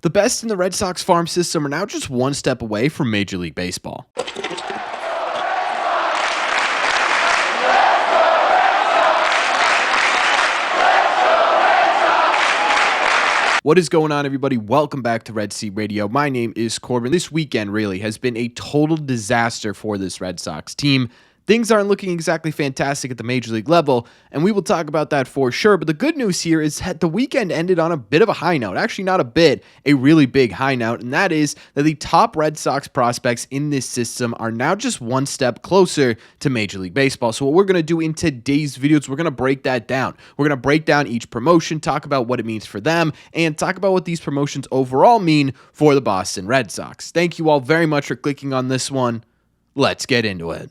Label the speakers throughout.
Speaker 1: The best in the Red Sox farm system are now just one step away from Major League Baseball. What is going on, everybody? Welcome back to Red Sea Radio. My name is Corbin. This weekend really has been a total disaster for this Red Sox team. Things aren't looking exactly fantastic at the Major League level, and we will talk about that for sure. But the good news here is that the weekend ended on a bit of a high note. Actually, not a bit, a really big high note, and that is that the top Red Sox prospects in this system are now just one step closer to Major League Baseball. So what we're going to do in today's video is we're going to break that down. We're going to break down each promotion, talk about what it means for them, and talk about what these promotions overall mean for the Boston Red Sox. Thank you all very much for clicking on this one. Let's get into it.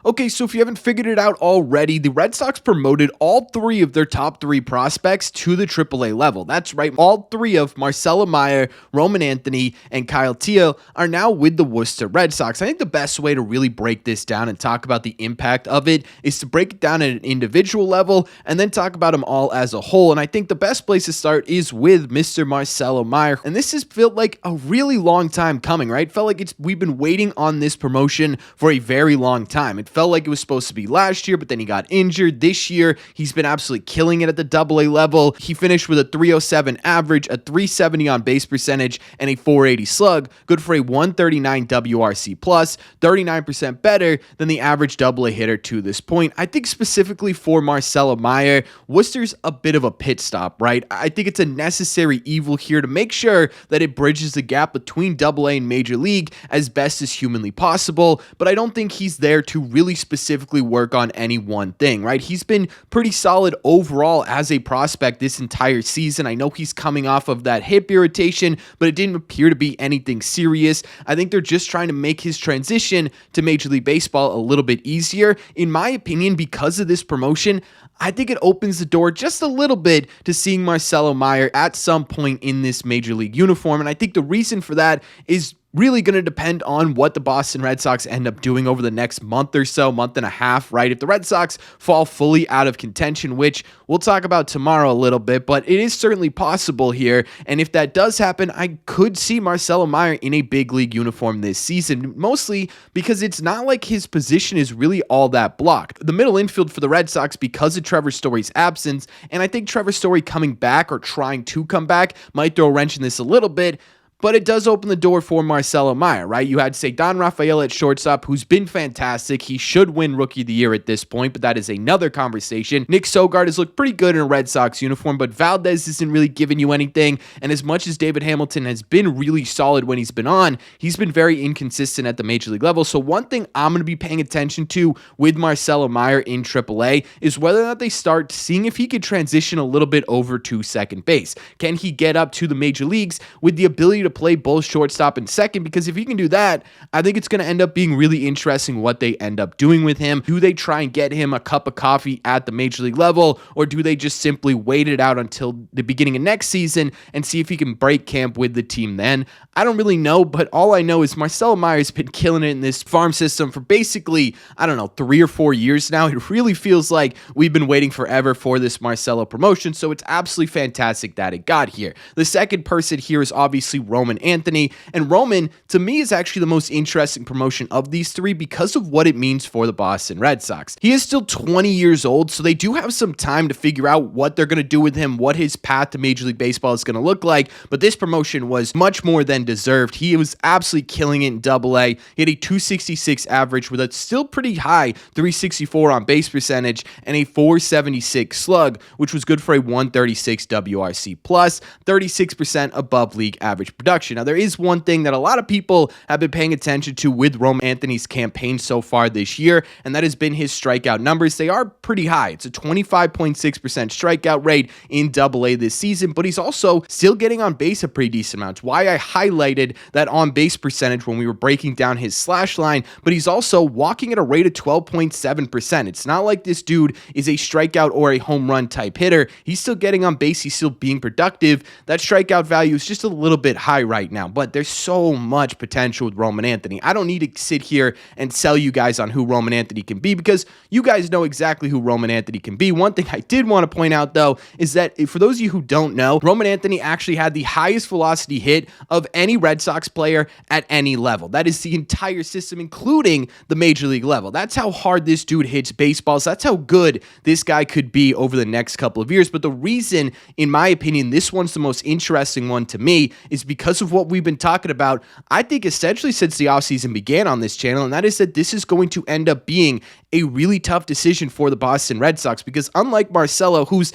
Speaker 1: Okay, so if you haven't figured it out already, the Red Sox promoted all three of their top three prospects to the AAA level. That's right, all three of Marcelo Mayer, Roman Anthony, and Kyle Teel are now with the Worcester Red Sox. I think the best way to really break this down and talk about the impact of it is to break it down at an individual level and then talk about them all as a whole. And I think the best place to start is with Mr. Marcelo Mayer. And this has felt like a really long time coming, right? Felt like we've been waiting on this promotion for a very long time. It felt like it was supposed to be last year, but then he got injured. This year, he's been absolutely killing it at the AA level. He finished with a 307 average, a 370 on base percentage, and a 480 slug, good for a 139 WRC plus, 39% better than the average AA hitter to this point. I think specifically for Marcelo Mayer, Worcester's a bit of a pit stop, right? I think it's a necessary evil here to make sure that it bridges the gap between AA and Major League as best as humanly possible, but I don't think he's there to really specifically work on any one thing, right? He's been pretty solid overall as a prospect this entire season. I know he's coming off of that hip irritation, but it didn't appear to be anything serious. I think they're just trying to make his transition to Major League Baseball a little bit easier. In my opinion, because of this promotion, I think it opens the door just a little bit to seeing Marcelo Mayer at some point in this Major League uniform. And I think the reason for that is really going to depend on what the Boston Red Sox end up doing over the next month or so, month and a half, right? If the Red Sox fall fully out of contention, which we'll talk about tomorrow a little bit, but it is certainly possible here. And if that does happen, I could see Marcelo Mayer in a big league uniform this season, mostly because it's not like his position is really all that blocked. The middle infield for the Red Sox, because of Trevor Story's absence, and I think Trevor Story coming back or trying to come back might throw a wrench in this a little bit, but it does open the door for Marcelo Mayer, right? You had Ceddanne Rafaela at shortstop, who's been fantastic. He should win Rookie of the Year at this point, but that is another conversation. Nick Sogard has looked pretty good in a Red Sox uniform, but Valdez isn't really giving you anything. And as much as David Hamilton has been really solid when he's been on, he's been very inconsistent at the Major League level. So one thing I'm going to be paying attention to with Marcelo Mayer in AAA is whether or not they start seeing if he could transition a little bit over to second base. Can he get up to the major leagues with the ability to play both shortstop and second? Because if he can do that, I think it's going to end up being really interesting what they end up doing with him. Do they try and get him a cup of coffee at the Major League level, or do they just simply wait it out until the beginning of next season and see if he can break camp with the team then? I don't really know, but all I know is Marcelo Mayer's been killing it in this farm system for basically, 3 or 4 years now. It really feels like we've been waiting forever for this Marcelo promotion, so it's absolutely fantastic that it got here. The second person here is obviously Roman Anthony, and Roman, to me, is actually the most interesting promotion of these three because of what it means for the Boston Red Sox. He is still 20 years old, so they do have some time to figure out what they're going to do with him, what his path to Major League Baseball is going to look like, but this promotion was much more than deserved. He was absolutely killing it in AA. He had a 266 average with a still pretty high 364 on base percentage and a 476 slug, which was good for a 136 WRC plus, 36% above league average production. Now, there is one thing that a lot of people have been paying attention to with Roman Anthony's campaign so far this year, and that has been his strikeout numbers. They are pretty high. It's a 25.6% strikeout rate in AA this season, but he's also still getting on base a pretty decent amount. It's why I highlighted that on base percentage when we were breaking down his slash line, but he's also walking at a rate of 12.7%. It's not like this dude is a strikeout or a home run type hitter. He's still getting on base. He's still being productive. That strikeout value is just a little bit higher guy right now, but there's so much potential with Roman Anthony. I don't need to sit here and sell you guys on who Roman Anthony can be because you guys know exactly who Roman Anthony can be. One thing I did want to point out, though, is that for those of you who don't know, Roman Anthony actually had the highest velocity hit of any Red Sox player at any level. That is the entire system, including the major league level. That's how hard this dude hits baseballs. That's how good this guy could be over the next couple of years. But the reason, in my opinion, this one's the most interesting one to me is because of what we've been talking about, I think, essentially since the offseason began on this channel, and that is that this is going to end up being a really tough decision for the Boston Red Sox because unlike Marcelo, who's,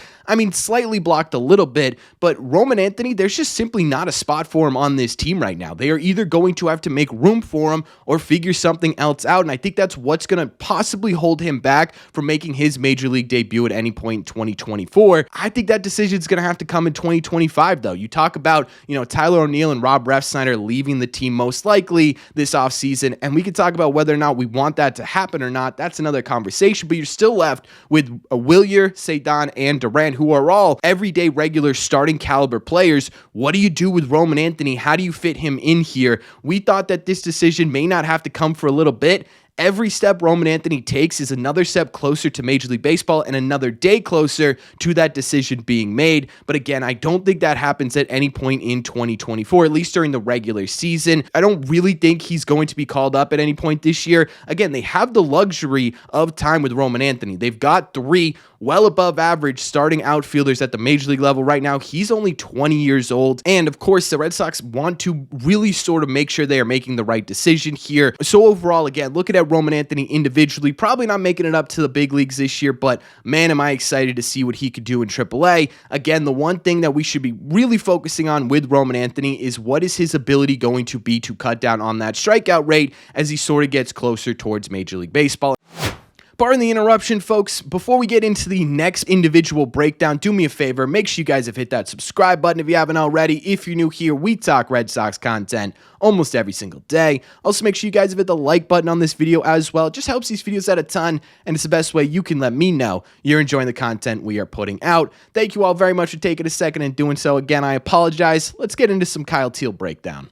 Speaker 1: slightly blocked a little bit, but Roman Anthony, there's just simply not a spot for him on this team right now. They are either going to have to make room for him or figure something else out, and I think that's what's going to possibly hold him back from making his major league debut at any point in 2024. I think that decision is going to have to come in 2025, though. You talk about, Tyler O'Neill and Rob Refsnyder leaving the team most likely this offseason, and we can talk about whether or not we want that to happen or not. That's another conversation, but you're still left with Wilyer, Cedon, and Durant, who are all everyday regular starting caliber players. What do you do with Roman Anthony? How do you fit him in here? We thought that this decision may not have to come for a little bit. Every step Roman Anthony takes is another step closer to Major League Baseball and another day closer to that decision being made. But again, I don't think that happens at any point in 2024, at least during the regular season. I don't really think he's going to be called up at any point this year. Again, they have the luxury of time with Roman Anthony. They've got three well above average starting outfielders at the Major League level right now. He's only 20 years old. And of course, the Red Sox want to really sort of make sure they are making the right decision here. So overall, again, looking at Roman Anthony individually, probably not making it up to the big leagues this year, but man, am I excited to see what he could do in AAA. Again, the one thing that we should be really focusing on with Roman Anthony is what is his ability going to be to cut down on that strikeout rate as he sort of gets closer towards Major League Baseball. Pardon the interruption, folks. Before we get into the next individual breakdown, do me a favor. Make sure you guys have hit that subscribe button if you haven't already. If you're new here, we talk Red Sox content almost every single day. Also, make sure you guys have hit the like button on this video as well. It just helps these videos out a ton, and it's the best way you can let me know you're enjoying the content we are putting out. Thank you all very much for taking a second and doing so. Again, I apologize. Let's get into some Kyle Teel breakdown.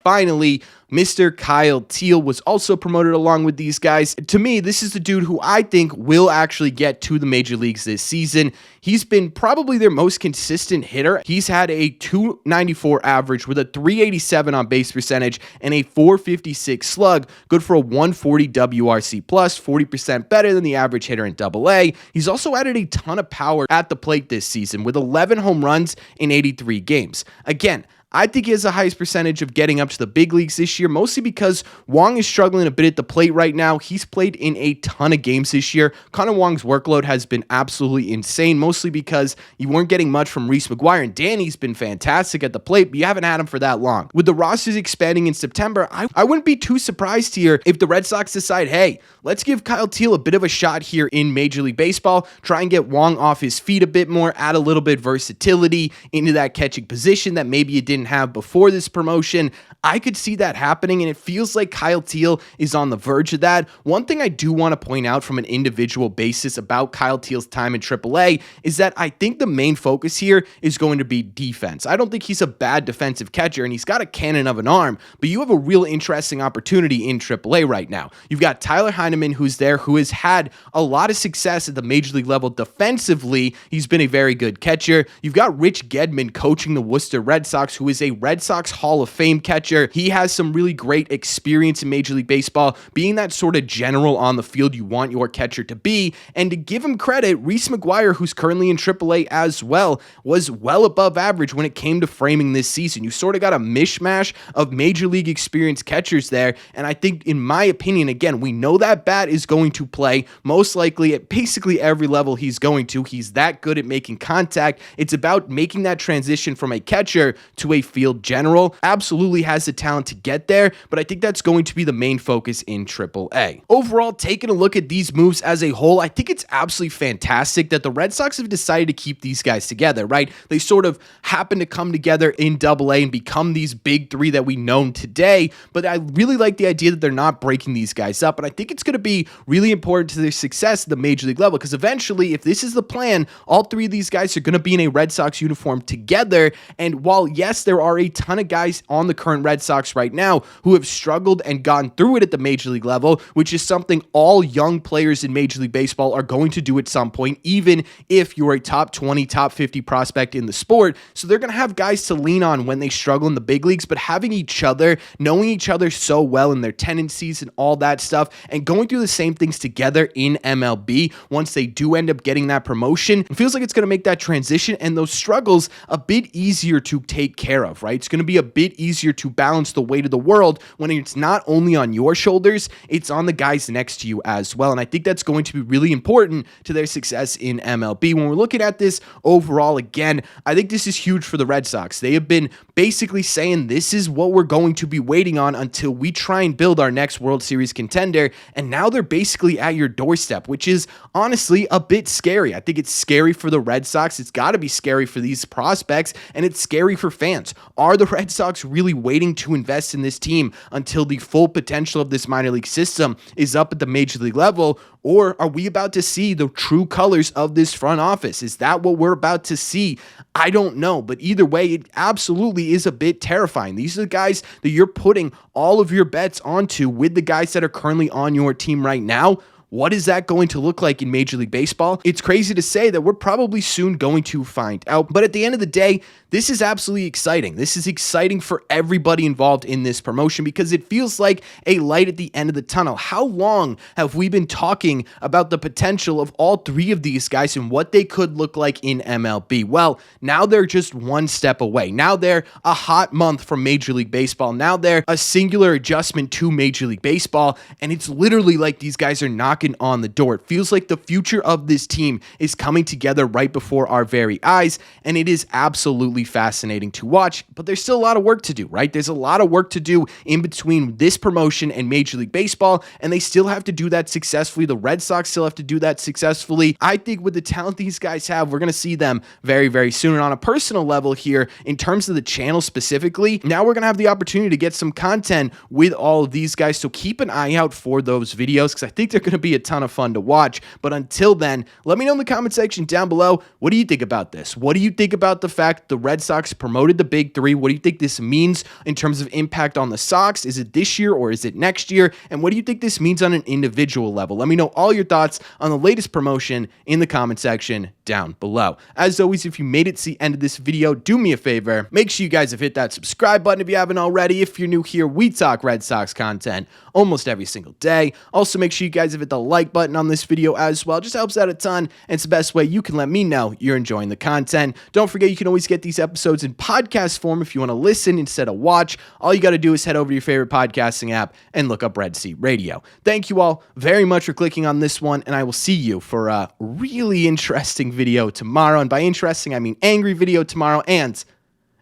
Speaker 1: Finally, Mr. Kyle Teel was also promoted along with these guys. To me, this is the dude who I think will actually get to the major leagues this season. He's been probably their most consistent hitter. He's had a 294 average with a 387 on base percentage and a 456 slug, good for a 140 WRC plus, 40% better than the average hitter in AA. He's also added a ton of power at the plate this season with 11 home runs in 83 games. Again, I think he has the highest percentage of getting up to the big leagues this year, mostly because Wong is struggling a bit at the plate right now. He's played in a ton of games this year. Connor Wong's workload has been absolutely insane, mostly because you weren't getting much from Reese McGuire, and Danny's been fantastic at the plate, but you haven't had him for that long. With the rosters expanding in September, I wouldn't be too surprised here if the Red Sox decide, hey, let's give Kyle Teel a bit of a shot here in Major League Baseball, try and get Wong off his feet a bit more, add a little bit versatility into that catching position that maybe it didn't have before this promotion. I could see that happening, and it feels like Kyle Teel is on the verge of that. One thing I do want to point out from an individual basis about Kyle Teel's time in AAA is that I think the main focus here is going to be defense. I don't think he's a bad defensive catcher, and he's got a cannon of an arm, but you have a real interesting opportunity in AAA right now. You've got Tyler Heineman, who's there, who has had a lot of success at the major league level defensively. He's been a very good catcher. You've got Rich Gedman coaching the Worcester Red Sox, who is a Red Sox Hall of Fame catcher. He has some really great experience in Major League Baseball, being that sort of general on the field you want your catcher to be. And to give him credit, Reese McGuire, who's currently in AAA as well, was well above average when it came to framing this season. You sort of got a mishmash of Major League experience catchers there. And I think, in my opinion, again, we know that bat is going to play most likely at basically every level he's going to. He's that good at making contact. It's about making that transition from a catcher to a field general. Absolutely has the talent to get there, but I think that's going to be the main focus in AAA. Overall, taking a look at these moves as a whole, I think it's absolutely fantastic that the Red Sox have decided to keep these guys together, right? They sort of happen to come together in AA and become these big three that we know today, but I really like the idea that they're not breaking these guys up, and I think it's going to be really important to their success at the Major League level, because eventually, if this is the plan, all three of these guys are going to be in a Red Sox uniform together, and while, yes, there are a ton of guys on the current Red Sox right now who have struggled and gone through it at the major league level, which is something all young players in Major League Baseball are going to do at some point, even if you're a top 20, top 50 prospect in the sport. So they're going to have guys to lean on when they struggle in the big leagues, but having each other, knowing each other so well and their tendencies and all that stuff, and going through the same things together in MLB once they do end up getting that promotion, it feels like it's going to make that transition and those struggles a bit easier to take care of, right? It's going to be a bit easier to balance the weight of the world when it's not only on your shoulders, it's on the guys next to you as well. And I think that's going to be really important to their success in MLB. When we're looking at this overall, again, I think this is huge for the Red Sox. They have been basically saying this is what we're going to be waiting on until we try and build our next World Series contender. And now they're basically at your doorstep, which is honestly a bit scary. I think it's scary for the Red Sox. It's got to be scary for these prospects, and it's scary for fans. Are the Red Sox really waiting to invest in this team until the full potential of this minor league system is up at the major league level? Or are we about to see the true colors of this front office? Is that what we're about to see? I don't know. But either way, it absolutely is a bit terrifying. These are the guys that you're putting all of your bets onto with the guys that are currently on your team right now. What is that going to look like in Major League Baseball? It's crazy to say that we're probably soon going to find out. But at the end of the day, this is absolutely exciting. This is exciting for everybody involved in this promotion because it feels like a light at the end of the tunnel. How long have we been talking about the potential of all three of these guys and what they could look like in MLB? Well, now they're just one step away. Now they're a hot month from Major League Baseball. Now they're a singular adjustment to Major League Baseball. And it's literally like these guys are knocking on the door. It feels like the future of this team is coming together right before our very eyes, and it is absolutely fascinating to watch, but there's still a lot of work to do, right? There's a lot of work to do in between this promotion and Major League Baseball, and they still have to do that successfully. The Red Sox still have to do that successfully. I think with the talent these guys have, we're going to see them very, very soon. And on a personal level here, in terms of the channel specifically, now we're going to have the opportunity to get some content with all of these guys, so keep an eye out for those videos because I think they're going to be a ton of fun to watch. But until then, let me know in the comment section down below, what do you think about this? What do you think about the fact the Red Sox promoted the Big Three? What do you think this means in terms of impact on the Sox? Is it this year or is it next year? And what do you think this means on an individual level? Let me know all your thoughts on the latest promotion in the comment section down below. As always, if you made it to the end of this video, do me a favor. Make sure you guys have hit that subscribe button if you haven't already. If you're new here, we talk Red Sox content almost every single day. Also, make sure you guys have hit the like button on this video as well. It just helps out a ton, and it's the best way you can let me know you're enjoying the content. Don't forget, you can always get these episodes in podcast form if you want to listen instead of watch. All you got to do is head over to your favorite podcasting app and look up Red Seat Radio. Thank you all very much for clicking on this one, and I will see you for a really interesting video tomorrow. And by interesting, I mean angry video tomorrow and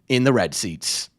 Speaker 1: in the Red Seats.